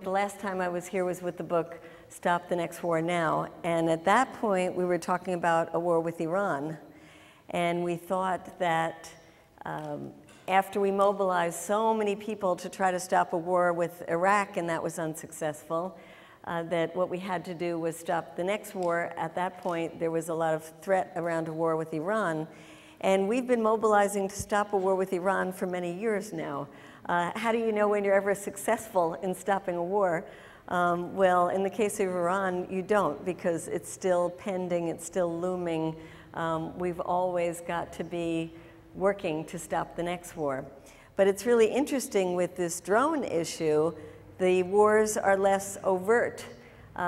The last time I was here was with the book, Stop the Next War Now. And at that point, we were talking about a war with Iran. And we thought that after we mobilized so many people to try to stop a war with Iraq, and that was unsuccessful, that what we had to do was stop the next war. At that point, there was a lot of threat around a war with Iran. And we've been mobilizing to stop a war with Iran for many years now. How do you know when you're ever successful in stopping a war? Well, in the case of Iran, you don't, because it's still pending, it's still looming. We've always got to be working to stop the next war. But it's really interesting with this drone issue, the wars are less overt.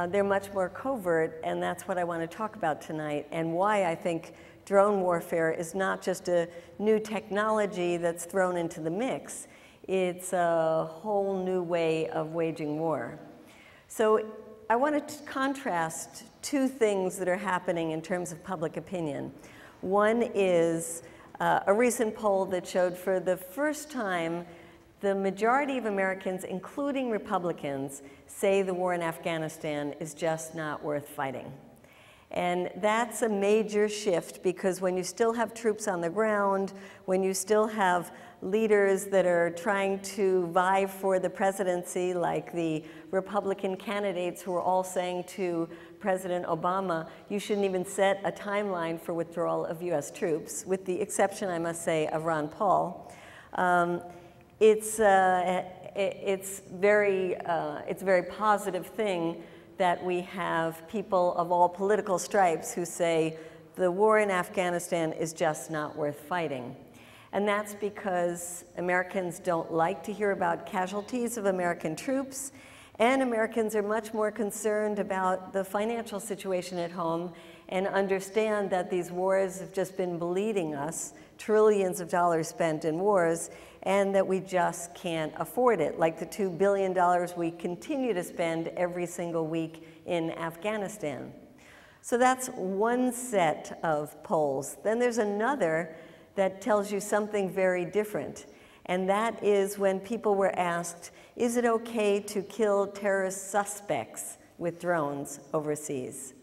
They're much more covert, and that's what I want to talk about tonight, and why I think drone warfare is not just a new technology that's thrown into the mix. It's a whole new way of waging war. So I want to contrast two things that are happening in terms of public opinion. One is a recent poll that showed for the first time the majority of Americans, including Republicans, say the war in Afghanistan is just not worth fighting. And that's a major shift, because when you still have troops on the ground, when you still have leaders that are trying to vie for the presidency, like the Republican candidates who are all saying to President Obama, you shouldn't even set a timeline for withdrawal of US troops, with the exception, I must say, of Ron Paul. It's a very positive thing that we have people of all political stripes who say the war in Afghanistan is just not worth fighting. And that's because Americans don't like to hear about casualties of American troops, and Americans are much more concerned about the financial situation at home and understand that these wars have just been bleeding us, trillions of dollars spent in wars, and that we just can't afford it, like the $2 billion we continue to spend every single week in Afghanistan. So that's one set of polls. Then there's another that tells you something very different, and that is when people were asked, is it okay to kill terrorist suspects with drones overseas?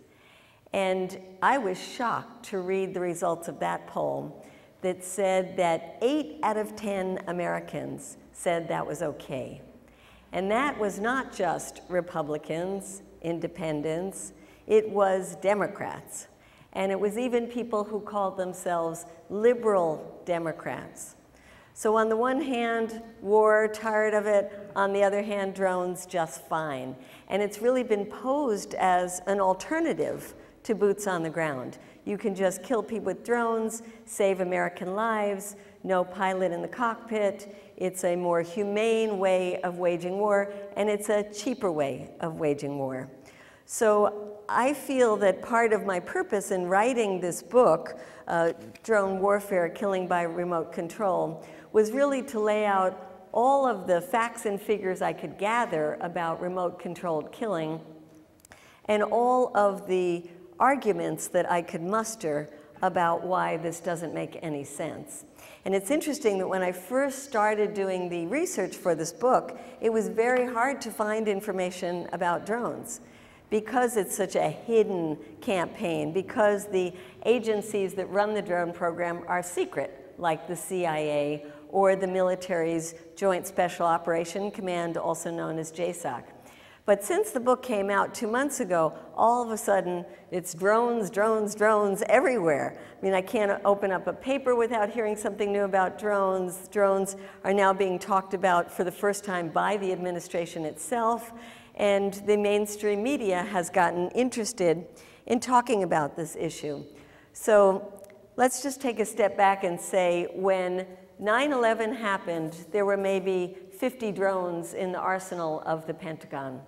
And I was shocked to read the results of that poll that said that 8 out of 10 Americans said that was okay. And that was not just Republicans, independents, it was Democrats. And it was even people who called themselves liberal Democrats. So on the one hand, war, tired of it. On the other hand, drones, just fine. And it's really been posed as an alternative to boots on the ground. You can just kill people with drones, save American lives, no pilot in the cockpit. It's a more humane way of waging war, and it's a cheaper way of waging war. So I feel that part of my purpose in writing this book, Drone Warfare, Killing by Remote Control, was really to lay out all of the facts and figures I could gather about remote-controlled killing, and all of the arguments that I could muster about why this doesn't make any sense. And it's interesting that when I first started doing the research for this book, it was very hard to find information about drones, because it's such a hidden campaign, because the agencies that run the drone program are secret, like the CIA or the military's Joint Special Operation Command, also known as JSOC. But since the book came out 2 months ago, all of a sudden, it's drones, drones, drones everywhere. I mean, I can't open up a paper without hearing something new about drones. Drones are now being talked about for the first time by the administration itself, and the mainstream media has gotten interested in talking about this issue. So let's just take a step back and say, when 9/11 happened, there were maybe 50 drones in the arsenal of the Pentagon.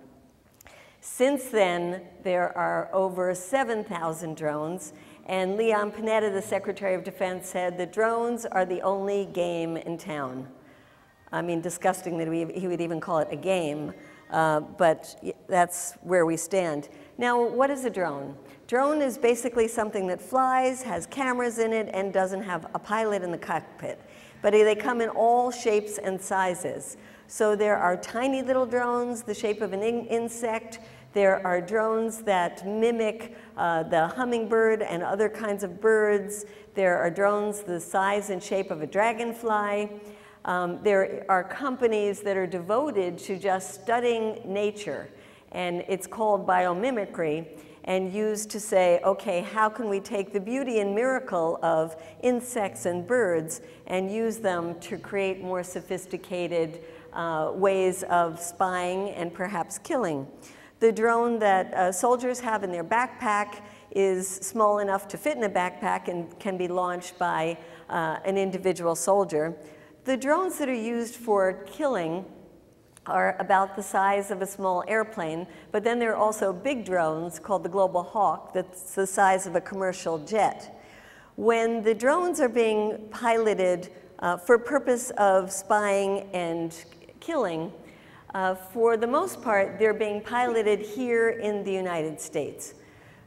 Since then, there are over 7,000 drones, and Leon Panetta, the Secretary of Defense, said that drones are the only game in town. I mean, disgusting that he would even call it a game, but that's where we stand. Now, what is a drone? Drone is basically something that flies, has cameras in it, and doesn't have a pilot in the cockpit. But they come in all shapes and sizes. So there are tiny little drones, the shape of an insect. There are drones that mimic the hummingbird and other kinds of birds. There are drones the size and shape of a dragonfly. There are companies that are devoted to just studying nature, and it's called biomimicry, and used to say, okay, how can we take the beauty and miracle of insects and birds and use them to create more sophisticated ways of spying and perhaps killing. The drone that soldiers have in their backpack is small enough to fit in a backpack and can be launched by an individual soldier. The drones that are used for killing are about the size of a small airplane, but then there are also big drones called the Global Hawk that's the size of a commercial jet. When the drones are being piloted for purpose of spying and killing, for the most part, they're being piloted here in the United States.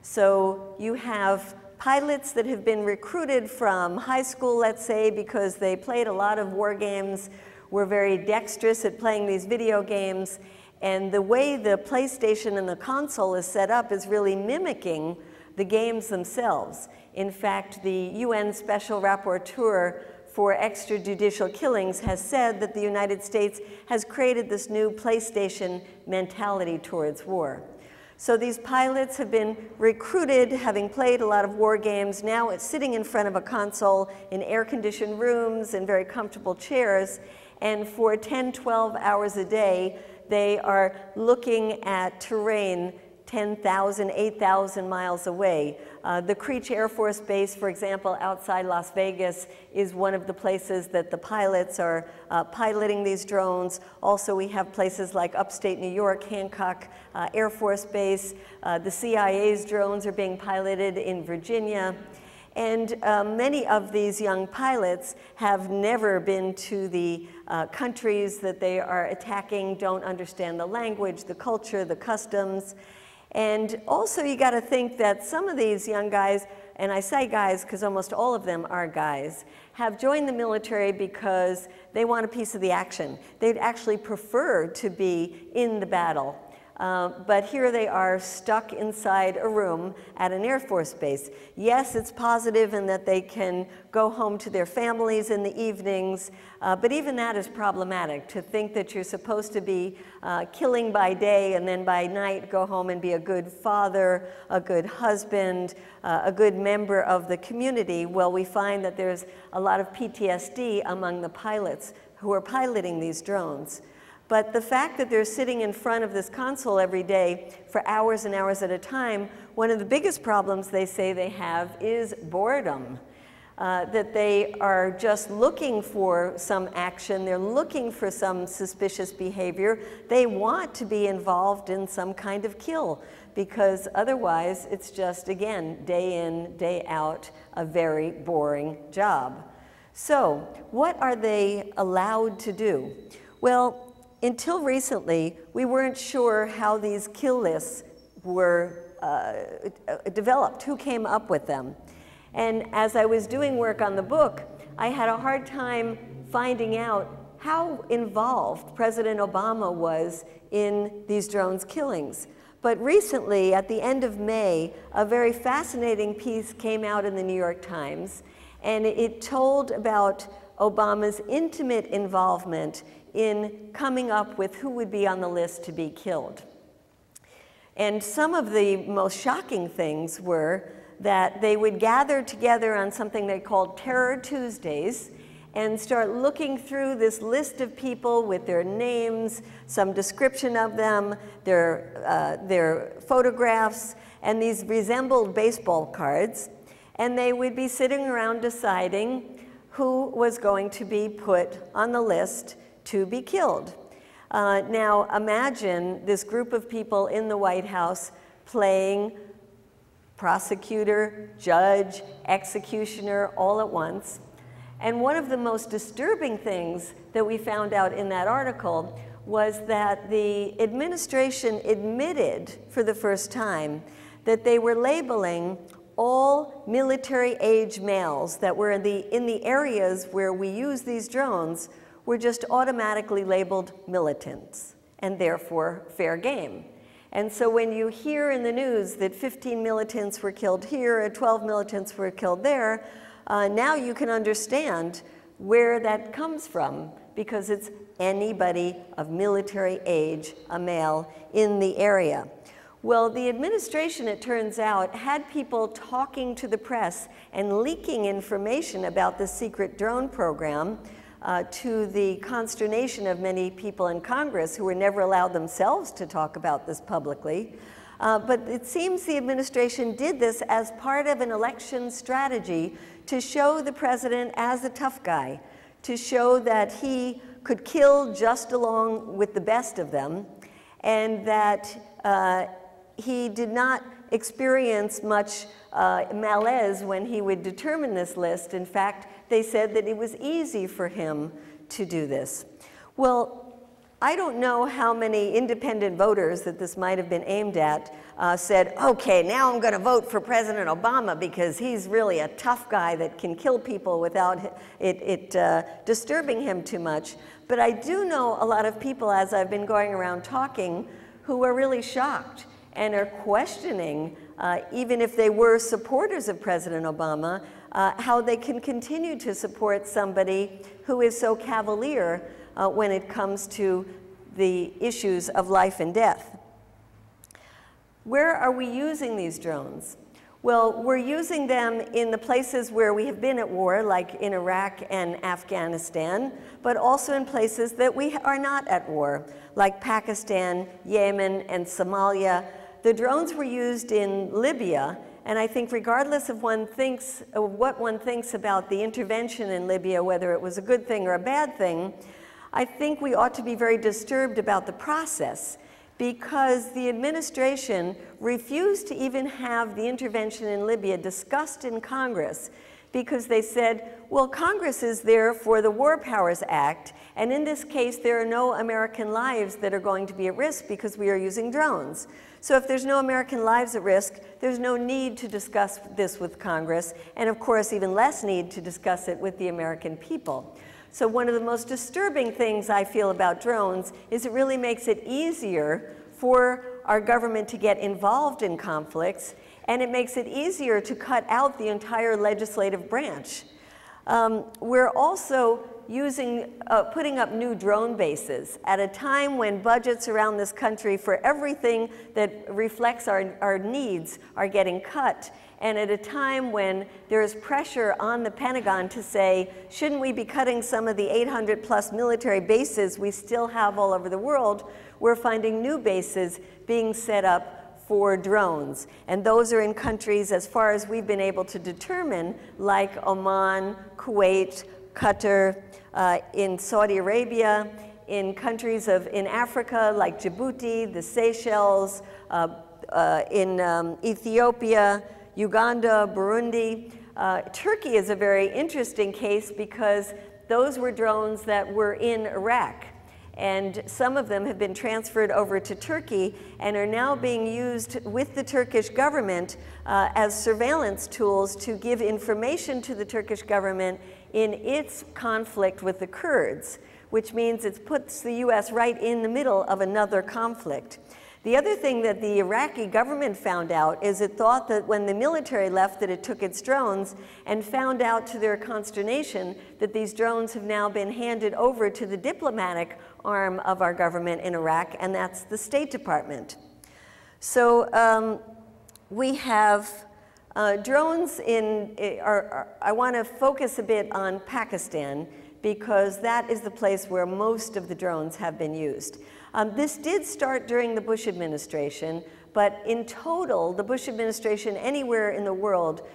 So you have pilots that have been recruited from high school, let's say, because they played a lot of war games, were very dexterous at playing these video games, and the way the PlayStation and the console is set up is really mimicking the games themselves. In fact, the UN Special Rapporteur for extrajudicial killings has said that the United States has created this new PlayStation mentality towards war. So these pilots have been recruited, having played a lot of war games. Now it's sitting in front of a console in air-conditioned rooms and very comfortable chairs. And for 10, 12 hours a day, they are looking at terrain 10,000, 8,000 miles away. The Creech Air Force Base, for example, outside Las Vegas, is one of the places that the pilots are piloting these drones. Also, we have places like upstate New York, Hancock Air Force Base. The CIA's drones are being piloted in Virginia. And many of these young pilots have never been to the countries that they are attacking, don't understand the language, the culture, the customs. And also you got to think that some of these young guys, and I say guys because almost all of them are guys, have joined the military because they want a piece of the action. They'd actually prefer to be in the battle. But here they are stuck inside a room at an Air Force base. Yes, it's positive in that they can go home to their families in the evenings, but even that is problematic, to think that you're supposed to be killing by day and then by night go home and be a good father, a good husband, a good member of the community. Well, we find that there's a lot of PTSD among the pilots who are piloting these drones. But the fact that they're sitting in front of this console every day for hours and hours at a time, one of the biggest problems they say they have is boredom. That they are just looking for some action, they're looking for some suspicious behavior. They want to be involved in some kind of kill, because otherwise it's just, again, day in, day out, a very boring job. So what are they allowed to do? Well, until recently, we weren't sure how these kill lists were developed, who came up with them. And as I was doing work on the book, I had a hard time finding out how involved President Obama was in these drones killings. But recently, at the end of May, a very fascinating piece came out in the New York Times, and it told about Obama's intimate involvement in coming up with who would be on the list to be killed. And some of the most shocking things were that they would gather together on something they called Terror Tuesdays and start looking through this list of people with their names, some description of them, their photographs, and these resembled baseball cards. And they would be sitting around deciding who was going to be put on the list to be killed. Now imagine this group of people in the White House playing prosecutor, judge, executioner all at once. And one of the most disturbing things that we found out in that article was that the administration admitted for the first time that they were labeling all military-age males that were in the areas where we use these drones were just automatically labeled militants, and therefore fair game. And so when you hear in the news that 15 militants were killed here and 12 militants were killed there, now you can understand where that comes from, because it's anybody of military age, a male, in the area. Well, the administration, it turns out, had people talking to the press and leaking information about the secret drone program, to the consternation of many people in Congress who were never allowed themselves to talk about this publicly. But it seems the administration did this as part of an election strategy to show the president as a tough guy, to show that he could kill just along with the best of them, and that he did not experience much malaise when he would determine this list. In fact, they said that it was easy for him to do this. Well, I don't know how many independent voters that this might have been aimed at said, okay, now I'm going to vote for President Obama because he's really a tough guy that can kill people without it disturbing him too much. But I do know a lot of people, as I've been going around talking, who are really shocked and are questioning, even if they were supporters of President Obama, how they can continue to support somebody who is so cavalier when it comes to the issues of life and death. Where are we using these drones? Well, we're using them in the places where we have been at war, like in Iraq and Afghanistan, but also in places that we are not at war, like Pakistan, Yemen, and Somalia. The drones were used in Libya, and I think regardless of what one thinks about the intervention in Libya, whether it was a good thing or a bad thing, I think we ought to be very disturbed about the process, because the administration refused to even have the intervention in Libya discussed in Congress, because they said, well, Congress is there for the War Powers Act, and in this case, there are no American lives that are going to be at risk because we are using drones. So if there's no American lives at risk, there's no need to discuss this with Congress, and of course, even less need to discuss it with the American people. So one of the most disturbing things I feel about drones is it really makes it easier for our government to get involved in conflicts, and it makes it easier to cut out the entire legislative branch. We're also putting up new drone bases at a time when budgets around this country for everything that reflects our needs are getting cut, and at a time when there is pressure on the Pentagon to say, shouldn't we be cutting some of the 800+ military bases we still have all over the world, we're finding new bases being set up for drones. And those are in countries, as far as we've been able to determine, like Oman, Kuwait, Qatar, in Saudi Arabia, in countries in Africa like Djibouti, the Seychelles, in Ethiopia, Uganda, Burundi. Turkey is a very interesting case because those were drones that were in Iraq. And some of them have been transferred over to Turkey and are now being used with the Turkish government as surveillance tools to give information to the Turkish government in its conflict with the Kurds, which means it puts the US right in the middle of another conflict. The other thing that the Iraqi government found out is it thought that when the military left that it took its drones, and found out to their consternation that these drones have now been handed over to the diplomatic arm of our government in Iraq, and that's the State Department. So we have drones I want to focus a bit on Pakistan, because that is the place where most of the drones have been used. This did start during the Bush administration, but in total, the Bush administration anywhere in the world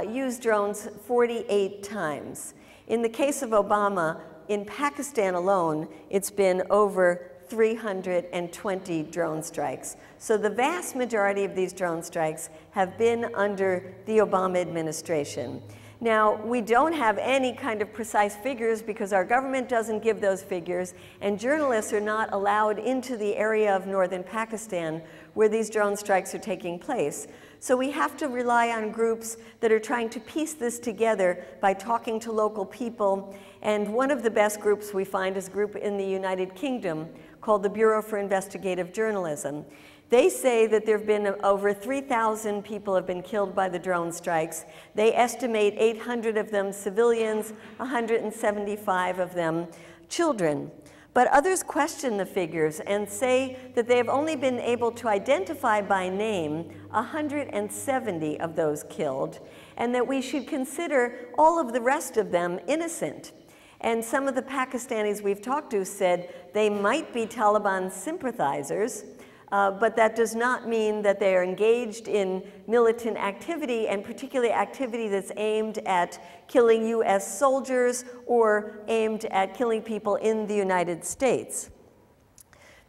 used drones 48 times. In the case of Obama, in Pakistan alone, it's been over 320 drone strikes. So the vast majority of these drone strikes have been under the Obama administration. Now, we don't have any kind of precise figures because our government doesn't give those figures, and journalists are not allowed into the area of northern Pakistan where these drone strikes are taking place. So we have to rely on groups that are trying to piece this together by talking to local people. And one of the best groups we find is a group in the United Kingdom called the Bureau for Investigative Journalism. They say that there have been over 3,000 people have been killed by the drone strikes. They estimate 800 of them civilians, 175 of them children. But others question the figures and say that they have only been able to identify by name 170 of those killed, and that we should consider all of the rest of them innocent. And some of the Pakistanis we've talked to said they might be Taliban sympathizers, but that does not mean that they are engaged in militant activity, and particularly activity that's aimed at killing US soldiers or aimed at killing people in the United States.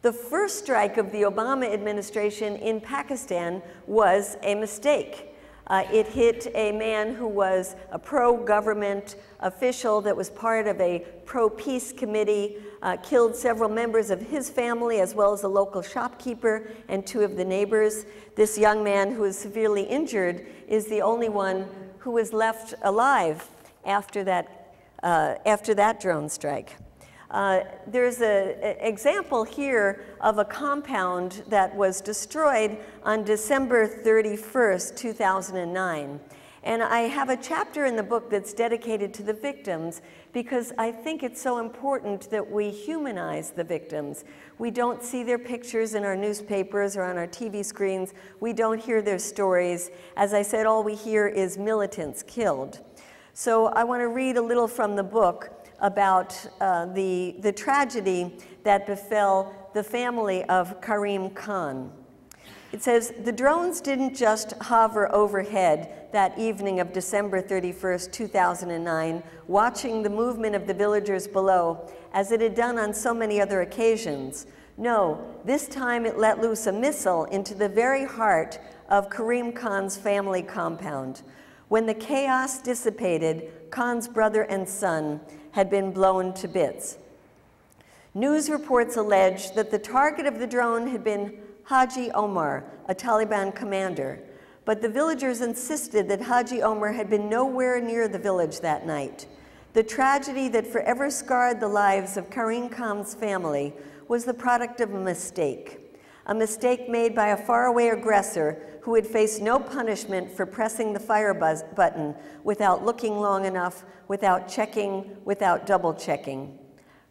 The first strike of the Obama administration in Pakistan was a mistake. It hit a man who was a pro-government official that was part of a pro-peace committee, killed several members of his family as well as a local shopkeeper and 2 of the neighbors. This young man who was severely injured is the only one who was left alive after that drone strike. There's an example here of a compound that was destroyed on December 31st, 2009. And I have a chapter in the book that's dedicated to the victims because I think it's so important that we humanize the victims. We don't see their pictures in our newspapers or on our TV screens. We don't hear their stories. As I said, all we hear is militants killed. So I want to read a little from the book about the tragedy that befell the family of Karim Khan. It says, the drones didn't just hover overhead that evening of December 31st, 2009, watching the movement of the villagers below, as it had done on so many other occasions. No, this time it let loose a missile into the very heart of Karim Khan's family compound. When the chaos dissipated, Khan's brother and son had been blown to bits. News reports allege that the target of the drone had been Haji Omar, a Taliban commander, but the villagers insisted that Haji Omar had been nowhere near the village that night. The tragedy that forever scarred the lives of Karim Khan's family was the product of a mistake made by a faraway aggressor who would face no punishment for pressing the fire button without looking long enough, without checking, without double-checking.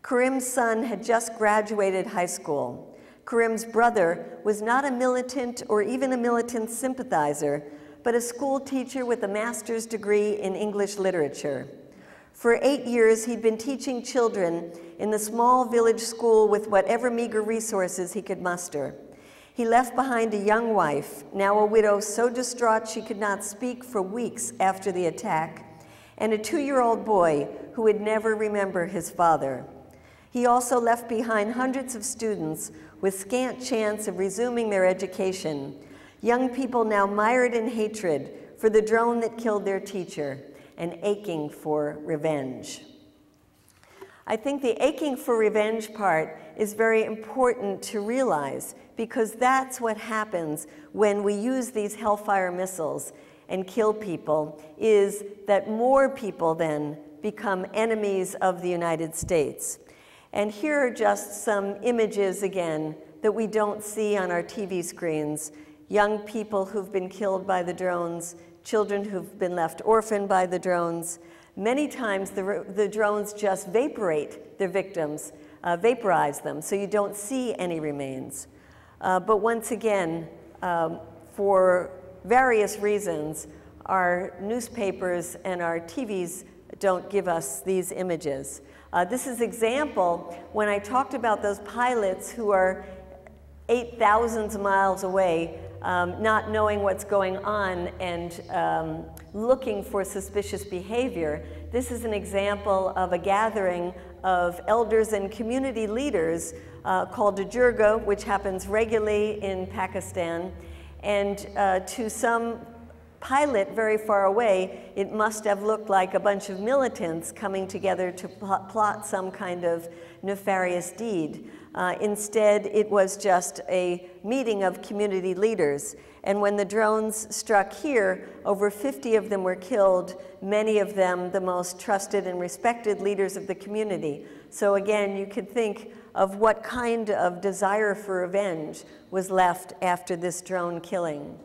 Karim's son had just graduated high school. Karim's brother was not a militant or even a militant sympathizer, but a school teacher with a master's degree in English literature. For 8 years, he'd been teaching children in the small village school with whatever meager resources he could muster. He left behind a young wife, now a widow so distraught she could not speak for weeks after the attack, and a 2-year-old boy who would never remember his father. He also left behind hundreds of students with scant chance of resuming their education, young people now mired in hatred for the drone that killed their teacher and aching for revenge. I think the aching for revenge part is very important to realize because that's what happens when we use these Hellfire missiles and kill people, is that more people then become enemies of the United States. And here are just some images again that we don't see on our TV screens. Young people who've been killed by the drones, children who've been left orphaned by the drones. Many times the drones just vaporate their victims, vaporize them, so you don't see any remains. But once again, for various reasons, our newspapers and our TVs don't give us these images. This is an example when I talked about those pilots who are 8,000 miles away, not knowing what's going on and looking for suspicious behavior. This is an example of a gathering of elders and community leaders called a jirga, which happens regularly in Pakistan. And to some pilot very far away, it must have looked like a bunch of militants coming together to plot some kind of nefarious deed. Instead, it was just a meeting of community leaders. And when the drones struck here, over 50 of them were killed, many of them the most trusted and respected leaders of the community. So again, you could think of what kind of desire for revenge was left after this drone killing.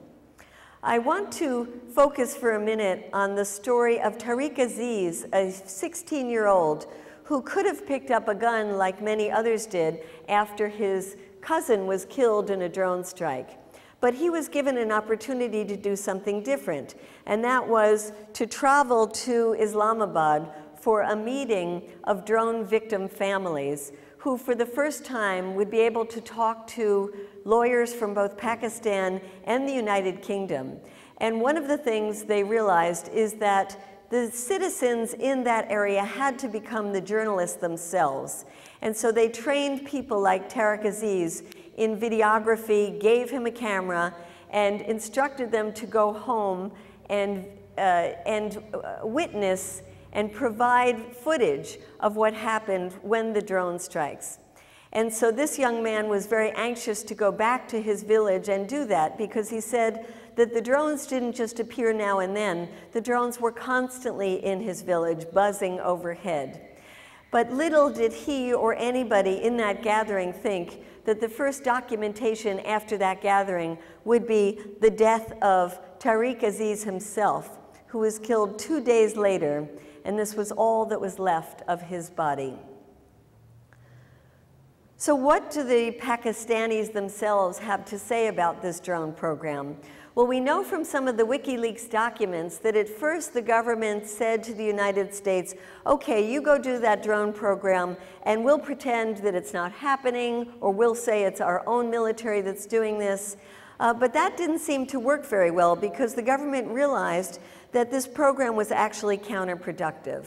I want to focus for a minute on the story of Tariq Aziz, a 16-year-old who could have picked up a gun like many others did after his cousin was killed in a drone strike. But he was given an opportunity to do something different, and that was to travel to Islamabad for a meeting of drone victim families who for the first time would be able to talk to lawyers from both Pakistan and the United Kingdom. And one of the things they realized is that the citizens in that area had to become the journalists themselves. And so they trained people like Tariq Aziz in videography, gave him a camera, and instructed them to go home and witness and provide footage of what happened when the drone strikes. And so this young man was very anxious to go back to his village and do that, because he said that the drones didn't just appear now and then, the drones were constantly in his village, buzzing overhead. But little did he or anybody in that gathering think that the first documentation after that gathering would be the death of Tariq Aziz himself, who was killed 2 days later, and this was all that was left of his body. So what do the Pakistanis themselves have to say about this drone program? Well, we know from some of the WikiLeaks documents that at first the government said to the United States, okay, you go do that drone program and we'll pretend that it's not happening, or we'll say it's our own military that's doing this. But that didn't seem to work very well, because the government realized that this program was actually counterproductive,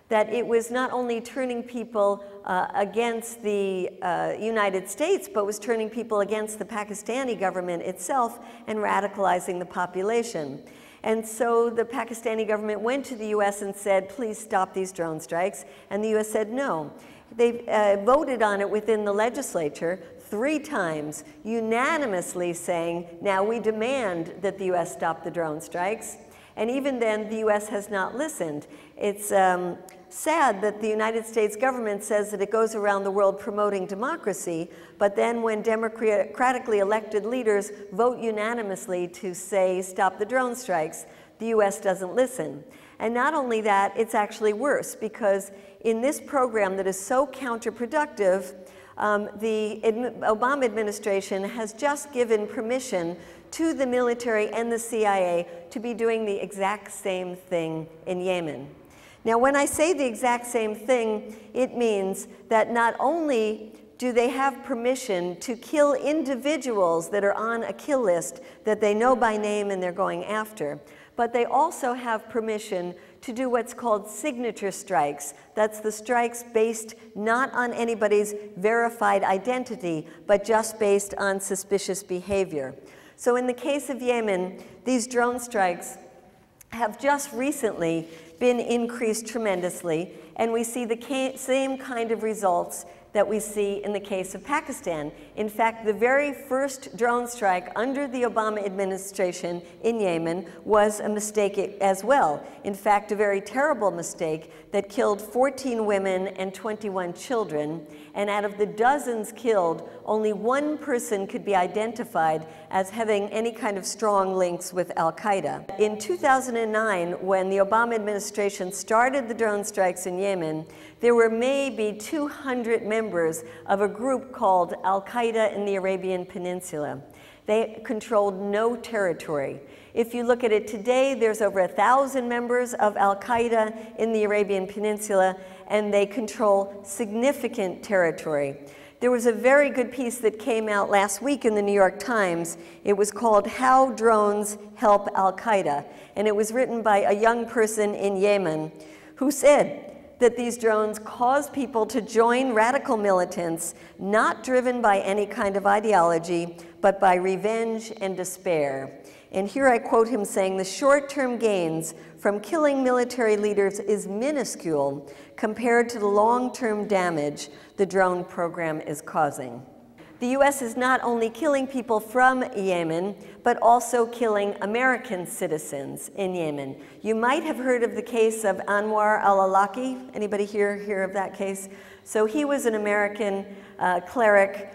that it was not only turning people against the United States, but was turning people against the Pakistani government itself and radicalizing the population. And so the Pakistani government went to the US and said, please stop these drone strikes, and the US said no. They voted on it within the legislature 3 times, unanimously saying, now we demand that the US stop the drone strikes. And even then, the US has not listened. It's sad that the United States government says that it goes around the world promoting democracy, but then when democratically elected leaders vote unanimously to say stop the drone strikes, the US doesn't listen. And not only that, it's actually worse, because in this program that is so counterproductive, the Obama administration has just given permission to the military and the CIA to be doing the exact same thing in Yemen. Now, when I say the exact same thing, it means that not only do they have permission to kill individuals that are on a kill list that they know by name and they're going after, but they also have permission to do what's called signature strikes. That's the strikes based not on anybody's verified identity, but just based on suspicious behavior. So in the case of Yemen, these drone strikes have just recently been increased tremendously, and we see the same kind of results that we see in the case of Pakistan. In fact, the very first drone strike under the Obama administration in Yemen was a mistake as well. In fact, a very terrible mistake that killed 14 women and 21 children. And out of the dozens killed, only 1 person could be identified as having any kind of strong links with Al-Qaeda. In 2009, when the Obama administration started the drone strikes in Yemen, there were maybe 200 members of a group called Al-Qaeda in the Arabian Peninsula. They controlled no territory. If you look at it today, there's over 1,000 members of Al-Qaeda in the Arabian Peninsula, and they control significant territory. There was a very good piece that came out last week in the New York Times. It was called How Drones Help Al-Qaeda, and it was written by a young person in Yemen who said that these drones cause people to join radical militants, not driven by any kind of ideology, but by revenge and despair. And here I quote him saying, "The short-term gains from killing military leaders is minuscule compared to the long-term damage the drone program is causing." The US is not only killing people from Yemen, but also killing American citizens in Yemen. You might have heard of the case of Anwar al-Awlaki. Anybody here hear of that case? So he was an American cleric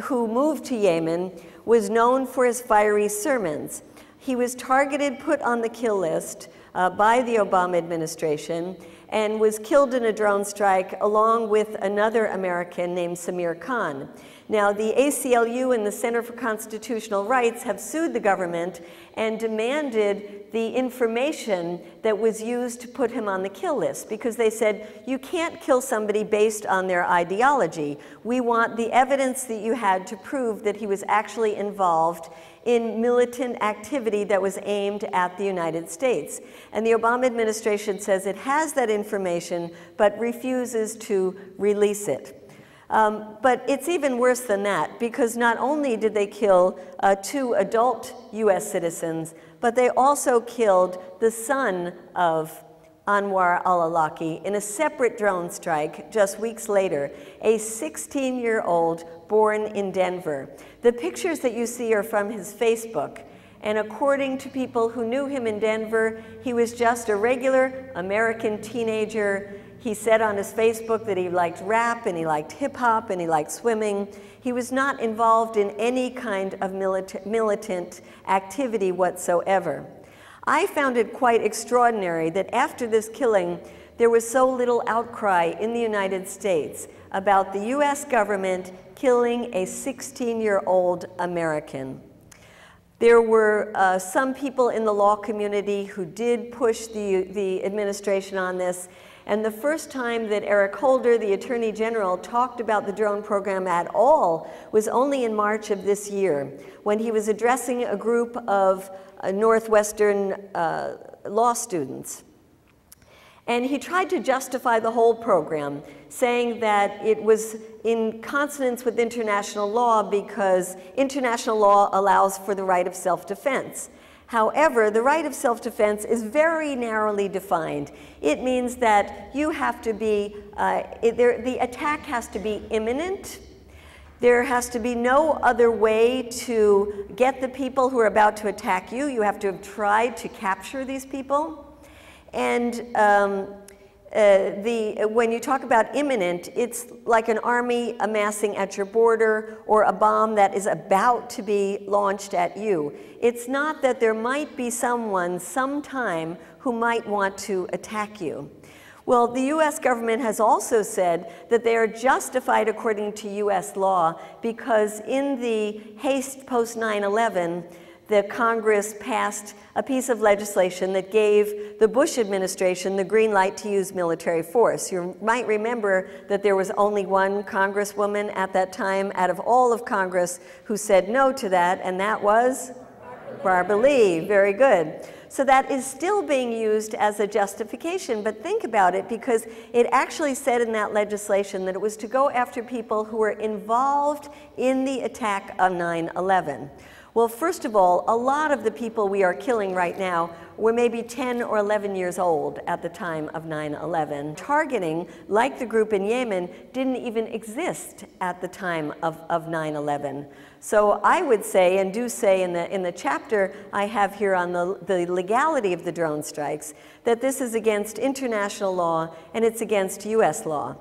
who moved to Yemen, was known for his fiery sermons. He was targeted, put on the kill list by the Obama administration, and was killed in a drone strike along with another American named Samir Khan. Now, the ACLU and the Center for Constitutional Rights have sued the government and demanded the information that was used to put him on the kill list, because they said, you can't kill somebody based on their ideology. We want the evidence that you had to prove that he was actually involved in militant activity that was aimed at the United States. And the Obama administration says it has that information, but refuses to release it. But it's even worse than that, because not only did they kill 2 adult US citizens, but they also killed the son of Anwar al-Awlaki in a separate drone strike just weeks later, a 16-year-old born in Denver. The pictures that you see are from his Facebook. And according to people who knew him in Denver, he was just a regular American teenager. He said on his Facebook that he liked rap and he liked hip hop and he liked swimming. He was not involved in any kind of militant activity whatsoever. I found it quite extraordinary that after this killing, there was so little outcry in the United States about the US government killing a 16-year-old American. There were some people in the law community who did push the administration on this. And the first time that Eric Holder, the Attorney General, talked about the drone program at all was only in March of this year, when he was addressing a group of Northwestern law students. And he tried to justify the whole program, saying that it was in consonance with international law because international law allows for the right of self-defense. However, the right of self-defense is very narrowly defined. It means that you have to be, the attack has to be imminent. There has to be no other way to get the people who are about to attack you. You have to have tried to capture these people. And when you talk about imminent, it's like an army amassing at your border or a bomb that is about to be launched at you. It's not that there might be someone sometime who might want to attack you. Well, the US government has also said that they are justified according to US law because in the haste post 9/11, the Congress passed a piece of legislation that gave the Bush administration the green light to use military force. You might remember that there was only one Congresswoman at that time out of all of Congress who said no to that, and that was Barbara Lee. Very good. So that is still being used as a justification, but think about it, because it actually said in that legislation that it was to go after people who were involved in the attack of 9/11. Well, first of all, a lot of the people we are killing right now were maybe 10 or 11 years old at the time of 9/11. Targeting, like the group in Yemen, didn't even exist at the time of 9/11. So I would say, and do say in the chapter I have here on the legality of the drone strikes, that this is against international law and it's against US law.